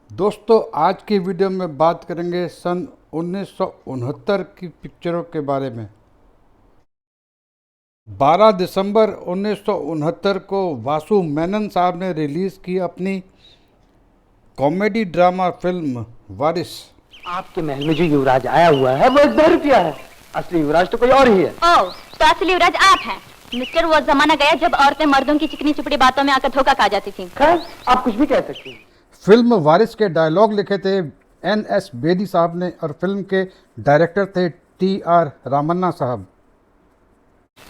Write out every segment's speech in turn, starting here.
दोस्तों आज की वीडियो में बात करेंगे सन 1969 की पिक्चरों के बारे में। 12 दिसंबर 1969 को वासु मेनन साहब ने रिलीज़ की अपनी कॉमेडी ड्रामा फिल्म वारिस। आपके महल में जो युवराज आया हुआ है वो एक बहरुपिया है। असली युवराज तो कोई और ही है। ओह, तो असली युवराज आप हैं मिस्टर। वो जमाना गया जब औरतें मर्दों की चिकनी चुपड़ी बातों में आकर धोखा खा जाती थीं। खैर, आप कुछ भी कह सकती हैं। फिल्म वारिस के डायलॉग लिखे थे NS बेदी साहब ने और फिल्म के डायरेक्टर थे TR रामन्ना साहब।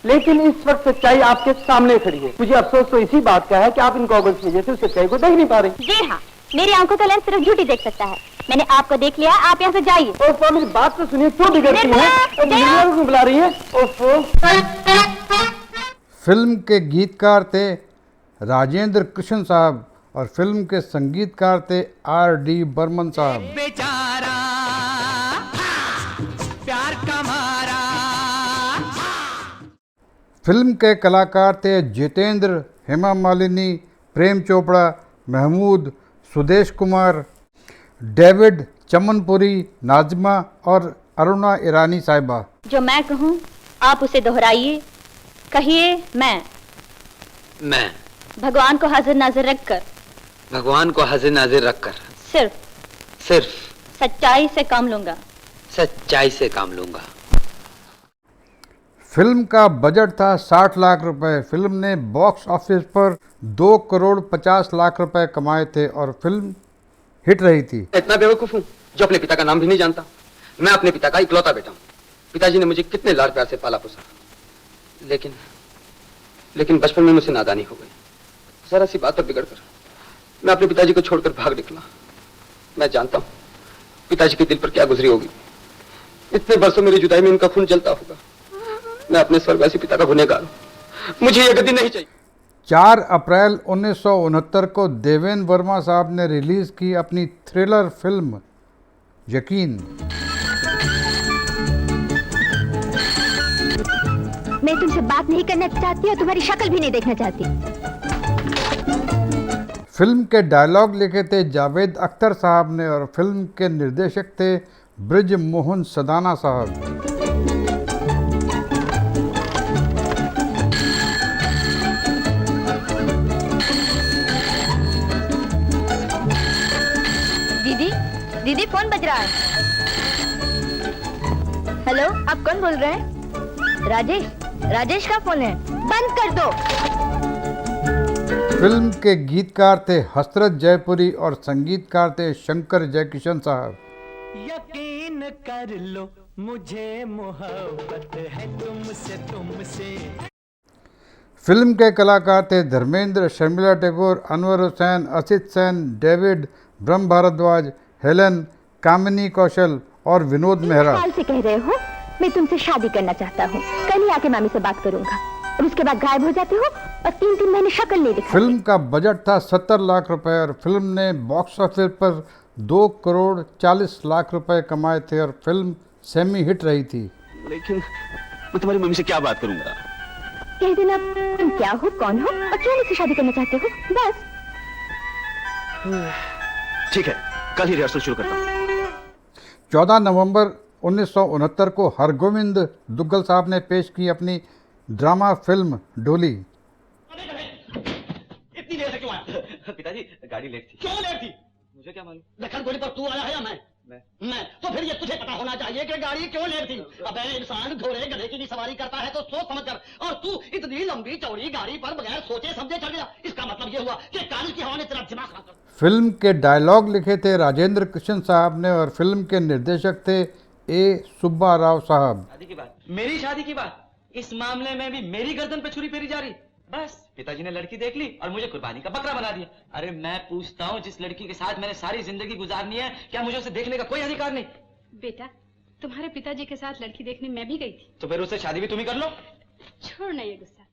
लेकिन इस वक्त सच्चाई आपके सामने खड़ी है। मुझे अफसोस तो इसी बात का है कि आप इन गॉगल्स की वजह से उस सच्चाई को देख नहीं पा रही। जी हाँ, मेरी आंखों का लेंस सिर्फ झूठी देख सकता है। मैंने आपको देख लिया, आप यहाँ से जाइए। ओफो, मेरी बात तो सुनिए, क्यों बिगड़ती है? बुला रही है। ओफो। फिल्म के गीतकार थे राजेंद्र कृष्ण साहब और फिल्म के संगीतकार थे RD बर्मन साहब। बेचारा प्यार का मारा। फिल्म के कलाकार थे जितेंद्र, हेमा मालिनी, प्रेम चोपड़ा, महमूद, सुदेश कुमार, डेविड, चमनपुरी, नाजमा और अरुणा ईरानी साहिबा। जो मैं कहूँ आप उसे दोहराइए। कहिए मैं भगवान को हाजिर नाजिर रखकर भगवान को हाजिर नाजिर रखकर सिर्फ सच्चाई से काम लूंगा। सच्चाई से काम लूंगा। फिल्म का बजट था 60 लाख रुपए। फिल्म ने बॉक्स ऑफिस पर 2 करोड़ 50 लाख रुपए कमाए थे और फिल्म हिट रही थी। इतना बेवकूफ हूँ जो अपने पिता का नाम भी नहीं जानता। मैं अपने पिता का इकलौता बेटा हूँ। पिताजी ने मुझे कितने लाड प्यार से पाला पोसा, लेकिन बचपन में मुझसे नादानी हो गई। जरा सी बात पर बिगड़कर मैं अपने पिताजी को छोड़कर भाग निकला। मैं जानता हूँ पिताजी के दिल पर क्या गुजरी होगी। इतने वर्षों मेरी जुदाई में इनका खून जलता होगा। मैं अपने स्वर्गवासी पिता का गुनहगार हूँ। मुझे ये गद्दी नहीं चाहिए। 4 अप्रैल 1969 को देवेन वर्मा साहब ने रिलीज की अपनी थ्रिलर फिल्म यकीन। मैं तुमसे बात नहीं करना चाहती और तुम्हारी शक्ल भी नहीं देखना चाहती। फिल्म के डायलॉग लिखे थे जावेद अख्तर साहब ने और फिल्म के निर्देशक थे ब्रिज मोहन सदाना साहब। दीदी फोन बज रहा है। हेलो, आप कौन बोल रहे हैं? राजेश का फोन है, बंद कर दो। फिल्म के गीतकार थे हसरत जयपुरी और संगीतकार थे शंकर जयकिशन साहब। यकीन कर लो मुझे मोहब्बत है तुमसे। फिल्म के कलाकार थे धर्मेंद्र, शर्मिला टैगोर, अनवर हुसैन, असित सेन, डेविड, ब्रह्म भारद्वाज, हेलन, कामिनी कौशल और विनोद मेहरा। साल से कह रहे हो मैं तुमसे शादी करना चाहता हूँ। कल ही आके मामी से बात करूंगा और उसके बाद गायब हो जाते हो और 3 महीने शक्ल नहीं दिखाते। फिल्म का बजट था 70 लाख रुपए और फिल्म ने बॉक्स ऑफिस पर 2 करोड़ 40 लाख रुपए कमाए थे और फिल्म सेमी हिट रही थी। लेकिन मैं तुम्हारी मम्मी से क्या बात करूंगा? कह देना तुम क्या हो, कौन हो और क्यों मुझसे शादी करना चाहते हो, बस। ठीक है, कल ही रिहर्सल शुरू करता हूँ। 14 नवंबर 1969 को हरगोविंद दुग्गल साहब ने पेश की अपनी ड्रामा फिल्म डोली। इतनी देर से क्यों आया? पिताजी, गाड़ी लेट थी। क्यों लेट थी? मुझे क्या मालूम। लखन गोली पर तू आया है या मैं? तो फिर ये तुझे पता होना चाहिए कि गाड़ी क्यों लेट थी। अबे इंसान घोड़े गधे की भी सवारी करता है तो सोच समझ कर, और तू इतनी लंबी चौड़ी गाड़ी पर बगैर सोचे समझे चढ़ गया। इसका मतलब ये हुआ कि काली की हवा ने तेरा दिमाग खराब कर दिया। फिल्म के डायलॉग लिखे थे राजेंद्र कृष्ण साहब ने और फिल्म के निर्देशक थे A सुब्बा राव साहब। शादी की बात, मेरी शादी की बात, इस मामले में भी मेरी गर्दन पे छुरी फेरी जा रही। बस पिताजी ने लड़की देख ली और मुझे कुर्बानी का बकरा बना दिया। अरे मैं पूछता हूँ, जिस लड़की के साथ मैंने सारी जिंदगी गुजारनी है, क्या मुझे उसे देखने का कोई अधिकार नहीं? बेटा, तुम्हारे पिताजी के साथ लड़की देखने मैं भी गई थी। तो फिर उससे शादी भी तुम ही कर लो। छोड़ ना ये गुस्सा।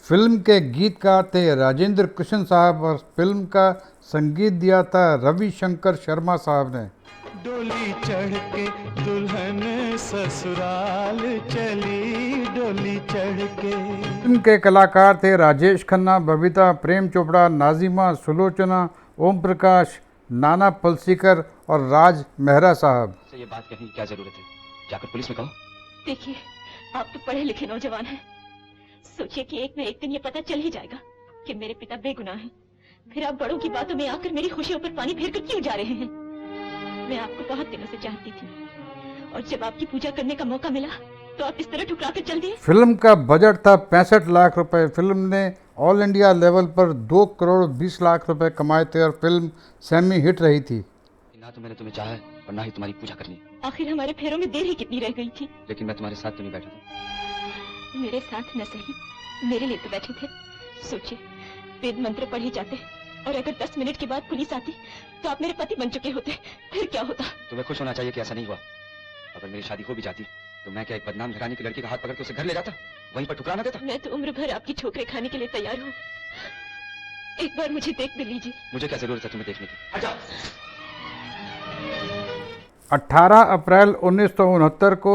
फिल्म के गीतकार थे राजेंद्र कृष्ण साहब और फिल्म का संगीत दिया था रविशंकर शर्मा साहब ने। डोली चढ़ के दुल्हन ससुराल चली, डोली चढ़ के। फिल्म के कलाकार थे राजेश खन्ना, बबीता, प्रेम चोपड़ा, नाजिमा, सुलोचना, ओम प्रकाश, नाना पलसीकर और राज मेहरा साहब। से ये बात कहने की क्या जरूरत है, जाकर पुलिस में कहो। देखिए, आप तो पढ़े लिखे नौजवान हैं। सोचिए कि एक न एक दिन ये पता चल ही जाएगा कि मेरे पिता बेगुनाह हैं। फिर आप बड़ों की बातों में आकर मेरी खुशियों पर पानी फेर कर क्यों जा रहे हैं? मैं आपको बहुत दिनों से चाहती थी और जब आपकी पूजा करने का मौका मिला तो आप इस तरह ठुकरा कर चल दिए। फिल्म का बजट था 65 लाख रुपए। फिल्म ने ऑल इंडिया लेवल पर 2 करोड़ 20 लाख रुपए कमाए थे और फिल्म सेमी हिट रही थी। ना तो मैंने तुम्हें चाहा है और ना ही तुम्हारी पूजा करनी। आखिर हमारे फेरों में देर ही कितनी रह गई थी। लेकिन मैं तुम्हारे साथ तो नहीं बैठा था। मेरे साथ न सही, मेरे लिए तो बैठे थे। सोचिए, वेद मंत्र पढ़े जाते और अगर 10 मिनट के बाद पुलिस आती तो आप मेरे पति बन चुके होते, फिर क्या होता? तुम्हें खुश होना चाहिए कि ऐसा नहीं हुआ। अगर मेरी शादी हो भी जाती तो मैं क्या एक बदनाम घराने की लड़की का हाथ पकड़ के उसे घर ले जाता, वहीं पर ठुकरा ना देता? मैं तो उम्र भर आपकी ठोकरें खाने के लिए तैयार हूँ। एक बार मुझे देख भी लीजिए। मुझे क्या जरूरत है तुम्हें देखने की? 18 अप्रैल 1969 को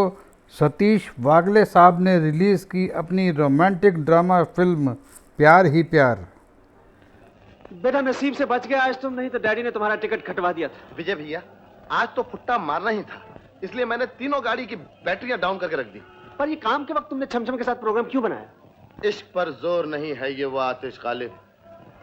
सतीश वागले साहब ने रिलीज की अपनी रोमांटिक ड्रामा फिल्म प्यार ही प्यार। बेटा नसीब से बच गया आज तुम, नहीं तो डैडी ने तुम्हारा टिकट कटवा दिया था। विजय भैया, आज तो फुट्टा मारना ही था, इसलिए मैंने तीनों गाड़ी की बैटरियां डाउन करके रख दी। पर ये काम के वक्त तुमने छमछम के साथ प्रोग्राम क्यों बनाया? इश्क पर जोर नहीं है ये वो आतिश गालिब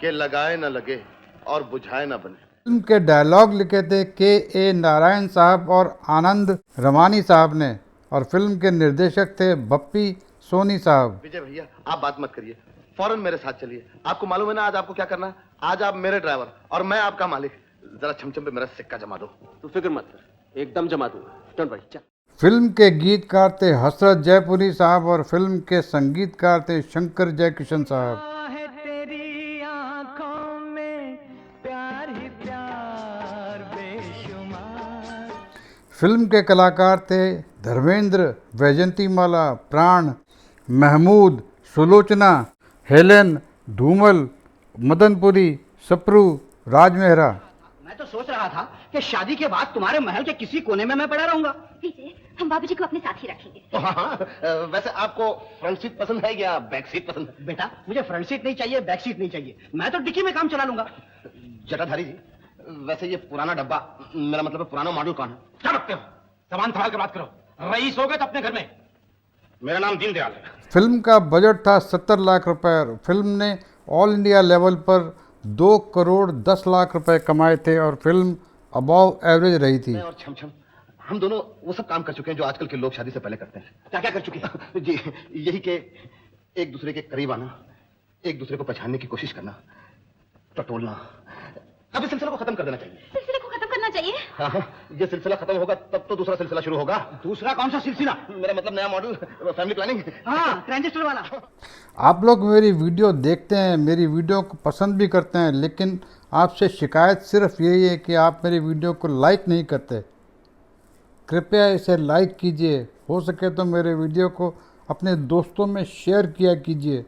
के लगाए न लगे और बुझाए न बने। फिल्म के डायलॉग लिखे थे के नारायण साहब और आनंद रमानी साहब ने और फिल्म के निर्देशक थे बप्पी सोनी साहब। विजय भैया, आप बात मत करिए, फौरन मेरे साथ चलिए। आपको मालूम है ना आज आपको क्या करना है? आज आप मेरे ड्राइवर और मैं आपका मालिक। जरा छमछम पे मेरा सिक्का जमा दो। तू फिक्र मत कर, एकदम जमा दूंगा। डोंट वरी, चल। फिल्म के गीतकार थे हसरत जयपुरी साहब और फिल्म के संगीतकार थे शंकर जयकिशन साहब। है तेरी आंखों में प्यार ही प्यार बेशुमार। फिल्म के कलाकार थे धर्मेंद्र, वैजंतीमाला, प्राण, महमूद, सुलोचना, हेलेन, धूमल, मदनपुरी, सप्रू, राज मेहरा। मैं तो सोच रहा था कि शादी के बाद तुम्हारे महल के किसी कोने में मैं पड़ा रहूंगा। हम बाबूजी को अपने साथ ही रखेंगे। हाँ, वैसे आपको फ्रंट सीट पसंद है या बैक सीट पसंद है? बेटा, मुझे फ्रंट सीट नहीं चाहिए, बैक सीट नहीं चाहिए। मैं तो डिक्की में काम चला लूंगा। जटाधारी जी, वैसे ये पुराना डब्बा, मेरा मतलब है पुराना मॉडल कौन है? क्या रखते हो? सामान संभाल के बात करो। रईस हो गए तो अपने घर में। मेरा नाम दीनदयाल है। फिल्म का बजट था 70 लाख रुपए और फिल्म ने ऑल इंडिया लेवल पर 2 करोड़ 10 लाख रुपए कमाए थे और फिल्म अबव एवरेज रही थी। मैं और छमछम, हम दोनों वो सब काम कर चुके हैं जो आजकल के लोग शादी से पहले करते हैं। क्या क्या कर चुके हैं? जी, यही कि एक दूसरे के करीब आना, एक दूसरे को पहचानने की कोशिश करना, टटोलना। अब इस सिलसिले को खत्म कर देना चाहिए। सिलसिले को खत्म करना चाहिए? हाँ, ये सिलसिला खत्म होगा तब तो दूसरा सिलसिला शुरू होगा। दूसरा कौन सा सिलसिला? मेरा मतलब नया मॉडल, फैमिली प्लानिंग। हाँ, ट्रांजिस्टर वाला। आप लोग मेरी वीडियो देखते हैं, मेरी वीडियो को पसंद भी करते हैं, लेकिन आपसे शिकायत सिर्फ यही है कि आप मेरी वीडियो को लाइक नहीं करते। कृपया इसे लाइक कीजिए, हो सके तो मेरे वीडियो को अपने दोस्तों में शेयर किया कीजिए,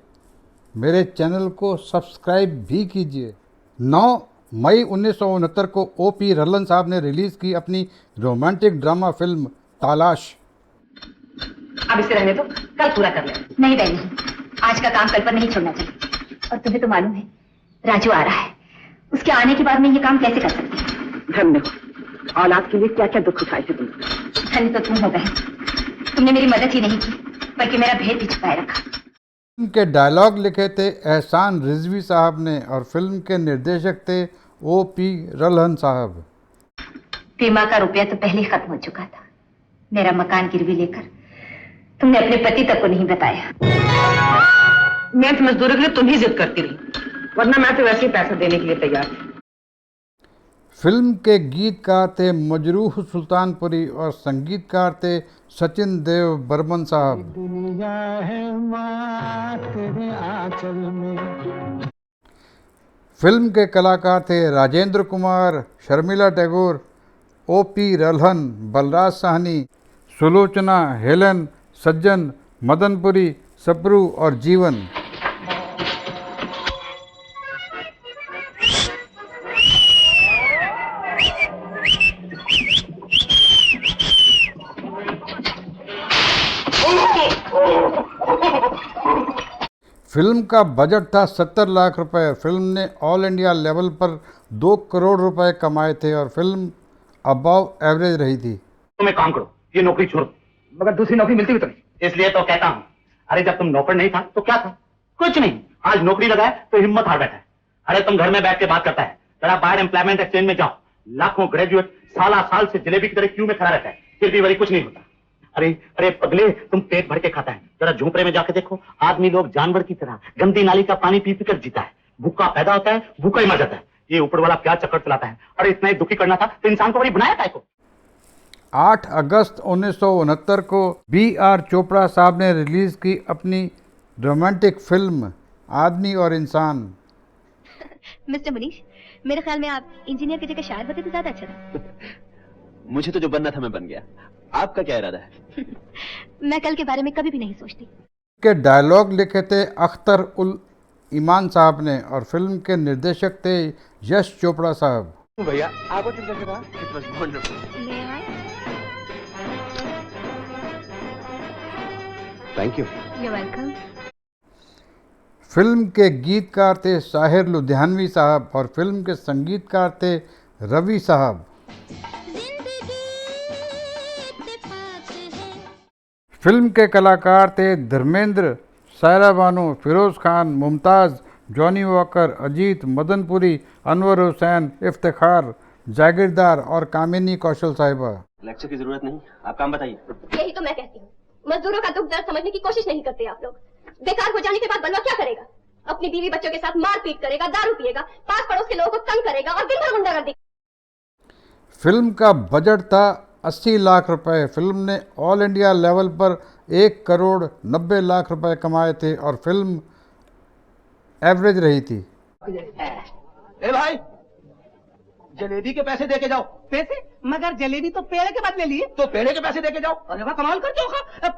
मेरे चैनल को सब्सक्राइब भी कीजिए। 9 मई 1969 को O.P. रल्लन साहब ने रिलीज़ की अपनी रोमांटिक ड्रामा फिल्म तालाश। अब इसे रहने दो, कल पूरा कर ले। नहीं बहनी, आज का काम कल पर नहीं छोड़ना चाहिए। और तुम्हें तो मालूम है राजू आ रहा है, उसके आने के बाद मैं ये काम कैसे कर सकती हूँ? धन्य हो, औलाद के लिए क्या क्या दुख उठाए थे तुमने। धन्य तो तुम हो बहन, तुमने मेरी मदद ही नहीं की बल्कि मेरा भेद भी छुपाए रखा। फिल्म के डायलॉग लिखे थे एहसान रिजवी साहब ने और फिल्म के निर्देशक थे O.P. रल्लन साहब। बीमा का रुपया तो पहले खत्म हो चुका था। मेरा मकान गिरवी लेकर तुमने अपने पति तक को नहीं बताया। मैं तो मजदूरी के लिए तुम ही जिद करती रही, वरना मैं तो वैसे ही पैसा देने के लिए तैयार थी। फिल्म के गीतकार थे मजरूह सुल्तानपुरी और संगीतकार थे सचिन देव बर्मन साहब। दुनिया है माँ तेरे आंचल में। फिल्म के कलाकार थे राजेंद्र कुमार, शर्मिला टैगोर, O.P. रल्हन, बलराज साहनी, सुलोचना, हेलन, सज्जन, मदनपुरी, सप्रू और जीवन। फिल्म का बजट था 70 लाख रुपए। फिल्म ने ऑल इंडिया लेवल पर 2 करोड़ रुपए कमाए थे और फिल्म अबव एवरेज रही थी। तुम एक काम करो, ये नौकरी छोड़ दो। मगर दूसरी नौकरी मिलती भी तो नहीं। इसलिए तो कहता हूँ। अरे जब तुम नौकर नहीं था तो क्या था? कुछ नहीं। आज नौकरी लगा है तो हिम्मत हार बैठा है। अरे तुम घर में बैठ के बात करता है, जरा बाहर एम्प्लॉयमेंट एक्सचेंज में जाओ। लाखों ग्रेजुएट साल से जलेबी की तरह क्यू में खड़ा रहता है, फिर भी वही कुछ नहीं होता। अरे अरे पगले, तुम पेट भर के खाता है, जरा झोंपड़े में जाके देखो। आदमी लोग जानवर की तरह गंदी नाली का पानी पी कर जीता है। भूखा पैदा होता है, भूखा ही मर जाता है। ये ऊपर वाला क्या चक्कर चलाता है? अरे इतना ही दुखी करना था तो इंसान को बड़ी बनाया था को। 8 अगस्त 1969 को B.R. चोपड़ा साहब ने रिलीज की अपनी रोमांटिक फिल्म आदमी और इंसान। मिस्टर मुनीश, मेरे ख्याल में आप इंजीनियर की जगह शायर होते तो ज्यादा अच्छा था। मुझे तो जो बनना था मैं बन गया। आपका क्या इरादा है? मैं कल के बारे में कभी भी नहीं सोचती। के डायलॉग लिखे थे अख्तर उल ईमान साहब ने और फिल्म के निर्देशक थे यश चोपड़ा साहब। भैया आपको चिंता से कहा। Thank you. You're welcome. Film के गीतकार थे साहिर लुधियानवी साहब और फिल्म के संगीतकार थे रवि साहब। फिल्म के कलाकार थे धर्मेंद्र, सायरा बानो, फिरोज खान, मुमताज़, जॉनी वॉकर, अजीत, मदनपुरी, अनवर हुसैन, इफ्तिखार, जागीरदार और कामिनी कौशल साहिबा। लेक्चर की जरूरत नहीं, आप काम बताइए। यही तो मैं कहती हूँ, मजदूरों का दुख दर्द समझने की कोशिश नहीं करते आप लोग। बेकार हो जाने के बाद बनवा क्या करेगा? अपनी बीवी बच्चों के साथ मारपीट करेगा, दारू पिएगा, पास पड़ोस के लोगों को तंग करेगा और दिन भर गुंडागर्दी। फिल्म का बजट था 80 लाख रुपए। फिल्म ने ऑल इंडिया लेवल पर 1 करोड़ 90 लाख रुपए कमाए थे और फिल्म एवरेज रही थी। ए भाई, जलेबी के पैसे दे के जाओ। पैसे? मगर जलेबी तो पेड़ के बदले लिए। तो पेड़ के पैसे दे के जाओ। अरे वाह, कमाल करते हो।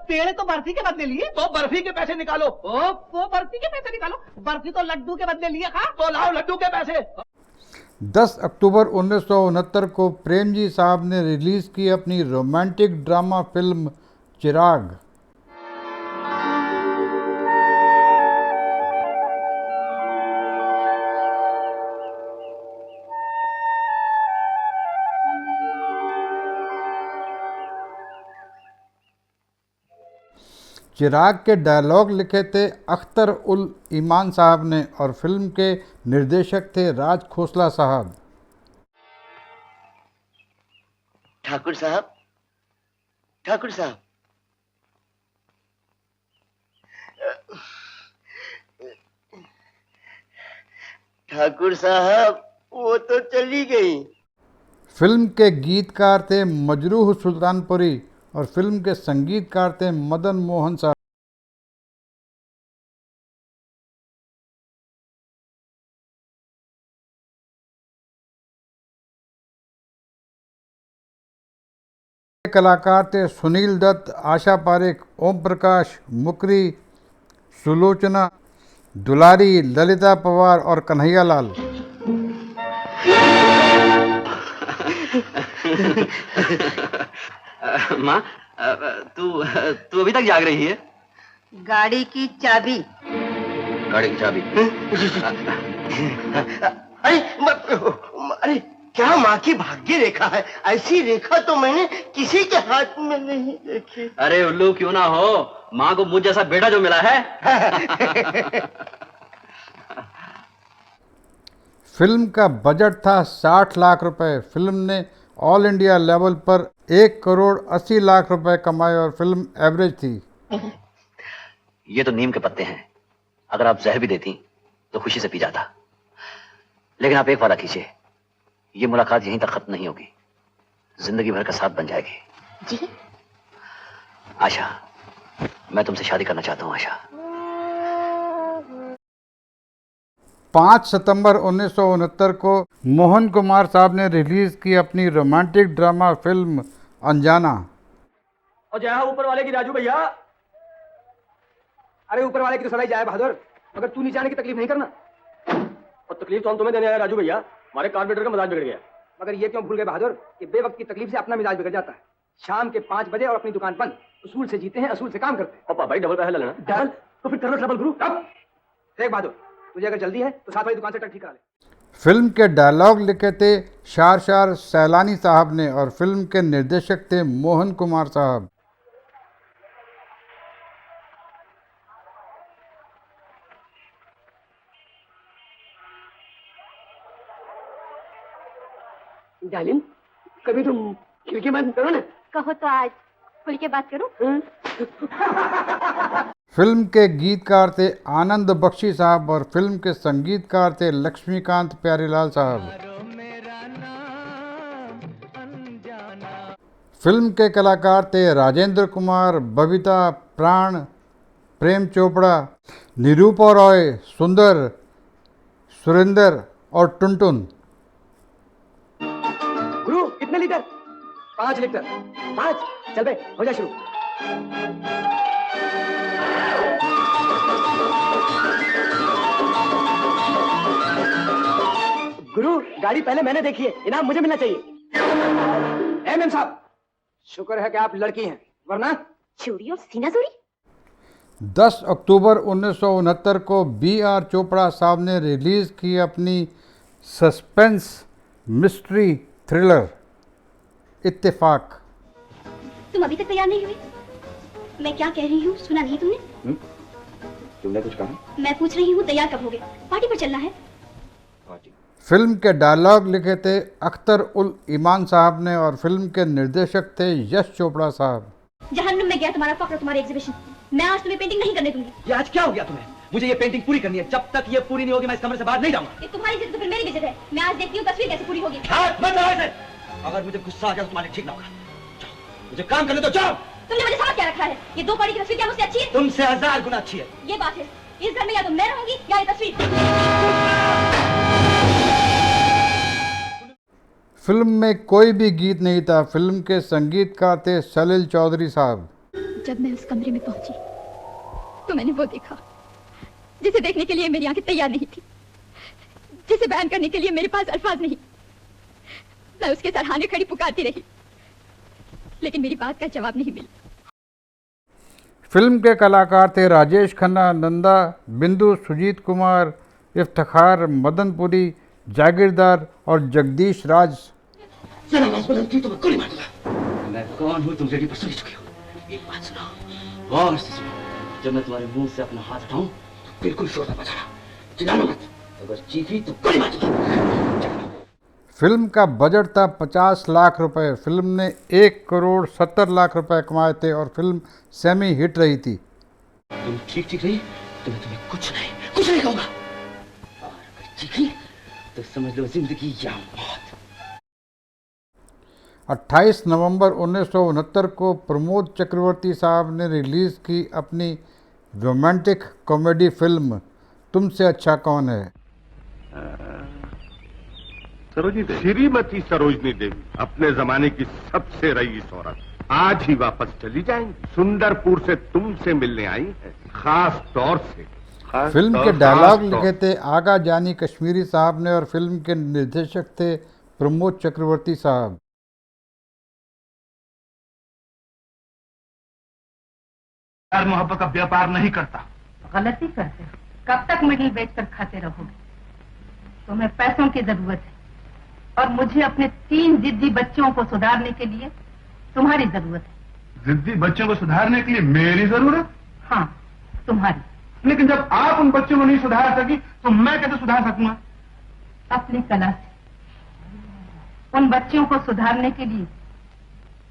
पेड़ तो बर्फी के बदले लिए। तो बर्फी के पैसे निकालो। वो बर्फी के पैसे निकालो। बर्फी तो लड्डू के बदले लिए। तो लाओ लड्डू के पैसे। 10 अक्टूबर 1969 को प्रेम जी साहब ने रिलीज की अपनी रोमांटिक ड्रामा फिल्म चिराग। चिराग के डायलॉग लिखे थे अख्तर उल ईमान साहब ने और फिल्म के निर्देशक थे राज खोसला साहब। ठाकुर साहब, ठाकुर साहब, ठाकुर साहब, वो तो चली गई। फिल्म के गीतकार थे मजरूह सुल्तानपुरी और फिल्म के संगीतकार थे मदन मोहन साहब। कलाकार थे सुनील दत्त, आशा पारेख, ओम प्रकाश, मुकरी, सुलोचना, दुलारी, ललिता पवार और कन्हैया लाल। माँ, तू अभी तक जाग रही है? गाड़ी की चाबी। गाड़ी की चाबी? अरे क्या माँ की भाग्य रेखा है? ऐसी रेखा तो मैंने किसी के हाथ में नहीं देखी। अरे उल्लू क्यों ना हो, माँ को मुझ जैसा बेटा जो मिला है। फिल्म का बजट था 60 लाख रुपए। फिल्म ने ऑल इंडिया लेवल पर 1 करोड़ 80 लाख रुपए कमाए और फिल्म एवरेज थी। ये तो नीम के पत्ते हैं, अगर आप जहर भी देती तो खुशी से पी जाता। लेकिन आप एक वादा कीजिए, ये मुलाकात यहीं तक खत्म नहीं होगी, जिंदगी भर का साथ बन जाएगी। जी? आशा, मैं तुमसे शादी करना चाहता हूँ। आशा। 5 सितंबर 1969 को मोहन कुमार साहब ने रिलीज की अपनी रोमांटिक ड्रामा फिल्म अनजाना। और जय हो ऊपर वाले की राजू भैया। अरे ऊपर वाले की तो सदाई जाए बहादुर, मगर तू नीचे आने की तकलीफ नहीं करना। और तकलीफ तो हम तुम्हें देने आए राजू भैया, हमारे कार्बोरेटर का मिजाज बिगड़ गया। मगर ये क्यों भूल गए बहादुर कि बेवक्त की तकलीफ से अपना मिजाज बिगड़ जाता है। शाम के 5 बजे और अपनी दुकान बंद। उसूल से जीते हैं, असूल से काम करते हैं। पापा भाई डबल पैसा ले लेना। डबल? तो फिर करो डबल गुरु। कब? देख बहादुर, तुझे अगर जल्दी है तो साथ वाली दुकान से ट्रक ठीक करा ले। फिल्म के डायलॉग लिखे थे शार सैलानी साहब ने और फिल्म के निर्देशक थे मोहन कुमार साहब। डार्लिंग, कभी तुम खिड़की बंद करो ना। कहो तो आज खुल के बात करूं? फिल्म के गीतकार थे आनंद बख्शी साहब और फिल्म के संगीतकार थे लक्ष्मीकांत प्यारीलाल साहब। फिल्म के कलाकार थे राजेंद्र कुमार, बबीता, प्राण, प्रेम चोपड़ा, निरूपा रॉय, सुंदर, सुरेंद्र और टुनटुन। गुरु कितने लीटर? 5 लीटर। 5? चल बे, हो जा शुरू। गुरु, गाड़ी पहले मैंने देखी है, इनाम मुझे मिलना चाहिए। एमएम साहब, शुक्र है कि आप लड़की हैं, वरना चोरी और सीना चोरी। 10 अक्टूबर 1969 को B.R. चोपड़ा साहब ने रिलीज की अपनी सस्पेंस मिस्ट्री थ्रिलर इत्तेफाक। तुम अभी तक तैयार नहीं हुई? मैं क्या कह रही हूँ सुना नहीं तुमने? तुमने कुछ कहा? मैं पूछ रही हूँ तैयार कब होगे? पार्टी पर चलना है। फिल्म के डायलॉग लिखे थे अख्तर उल ईमान साहब ने और फिल्म के निर्देशक थे यश चोपड़ा साहब। जहन्नुम में गया तुम्हारा फक्र, तुम्हारी एग्जीबिशन। मैं आज तुम्हें पेंटिंग नहीं करने दूंगी। ये आज क्या हो गया तुम्हें? मुझे ये पेंटिंग पूरी करनी है। जब तक ये पूरी नहीं होगी मैं इस कमरे से बाहर नहीं जाऊंगा। ये तुम्हारी जिद तो फिर मेरी भी जिद है। मैं आज देखती हूँ तस्वीर कैसे पूरी होगी। अगर मुझे गुस्सा आ गया तो तुम्हारे ठीक ना होगा। जाओ, मुझे काम करने दो, जाओ। तुमने मुझे समझ क्या रखा है? ये 2 कौड़ी की तस्वीर क्या मुझसे अच्छी है? तुमसे 1000 गुना अच्छी है। ये बात है, इस घर में या तो मैं रहूंगी या ये तस्वीर। फिल्म में कोई भी गीत नहीं था। फिल्म के संगीतकार थे सलील चौधरी साहब। जब मैं उस कमरे में पहुंची तो मैंने वो देखा जिसे देखने के लिए मेरी आंखें तैयार नहीं थी, जिसे बयान करने के लिए मेरे पास अल्फाज नहीं। मैं उसके सराहने खड़ी पुकारती रही, लेकिन मेरी बात का जवाब नहीं मिला। फिल्म के कलाकार थे राजेश खन्ना, नंदा, बिंदु, सुजीत कुमार, इफ्तिखार, मदनपुरी, जागीरदार और जगदीश राज। मैं कौन हूँ तुम रेडी पर सुन चुके हो। एक बात सुनो, गौर से सुनो। जब मैं तुम्हारे मुंह से अपना हाथ हटाऊं तो बिल्कुल शोर ना बजाना, चिल्लाना मत। अगर चीखी तो गोली मार दूंगा। फिल्म का बजट था 50 लाख रुपए। फिल्म ने 1 करोड़ 70 लाख रुपए कमाए थे और फिल्म सेमी हिट रही थी। तुम ठीक रही तो मैं तुम्हें कुछ नहीं कहूंगा। और अगर चीखी तो समझ लो जिंदगी या मौत। 28 नवंबर 1969 को प्रमोद चक्रवर्ती साहब ने रिलीज की अपनी रोमांटिक कॉमेडी फिल्म तुमसे अच्छा कौन है। सरोजिनी देवी, श्रीमती सरोजिनी देवी अपने जमाने की सबसे रईस औरत आज ही वापस चली जाएंगी। सुंदरपुर से तुमसे मिलने आई है, खास तौर से। फिल्म के डायलॉग लिखे थे आगा जानी कश्मीरी साहब ने और फिल्म के निर्देशक थे प्रमोद चक्रवर्ती साहब। प्यार मोहब्बत का व्यापार नहीं करता। गलती करते हो। कब तक मिडिल बेचकर खाते रहोगे? तुम्हें पैसों की जरूरत है और मुझे अपने 3 जिद्दी बच्चों को सुधारने के लिए तुम्हारी जरूरत है। जिद्दी बच्चों को सुधारने के लिए मेरी जरूरत? हाँ, तुम्हारी। लेकिन जब आप उन बच्चों को नहीं सुधार सकी तो मैं कैसे सुधार सकूंगा? अपनी कला से उन बच्चों को सुधारने के लिए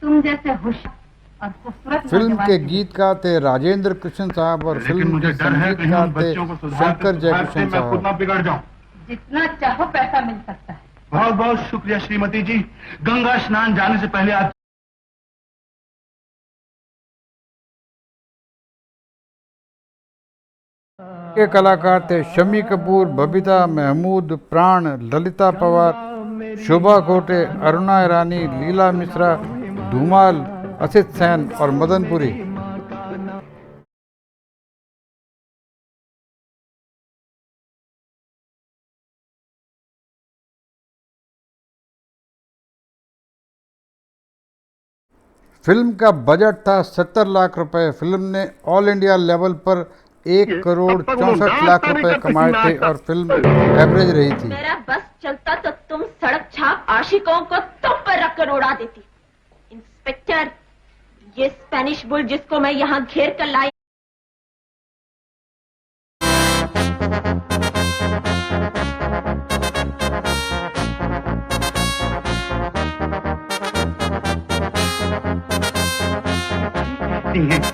तुम जैसे होशियार और खूबसूरत फिल्म के गीतकार थे राजेंद्र कृष्ण साहब और फिल्म के संगीतकार थे शंकर जयकिशन मैं खुद ना साहब। बिगड़ जाऊं। जितना चाहो पैसा मिल सकता है। बहुत बहुत शुक्रिया श्रीमती जी। गंगा स्नान जाने से पहले आप के कलाकार थे शम्मी कपूर, बबीता महमूद, प्राण, ललिता पवार, शोभा घोटे, अरुणा ईरानी, लीला मिश्रा, धूमाल, असित सेन और मदनपुरी। फिल्म का बजट था 70 लाख रुपए। फिल्म ने ऑल इंडिया लेवल पर 1,64,00,000 रुपए कमाए थे और फिल्म एवरेज रही थी। मेरा बस चलता तो तुम सड़क छाप आशिकों को तुम पर रखकर उड़ा देती। इंस्पेक्टर, ये स्पेनिश बुल जिसको मैं यहाँ घेर कर लाई हैं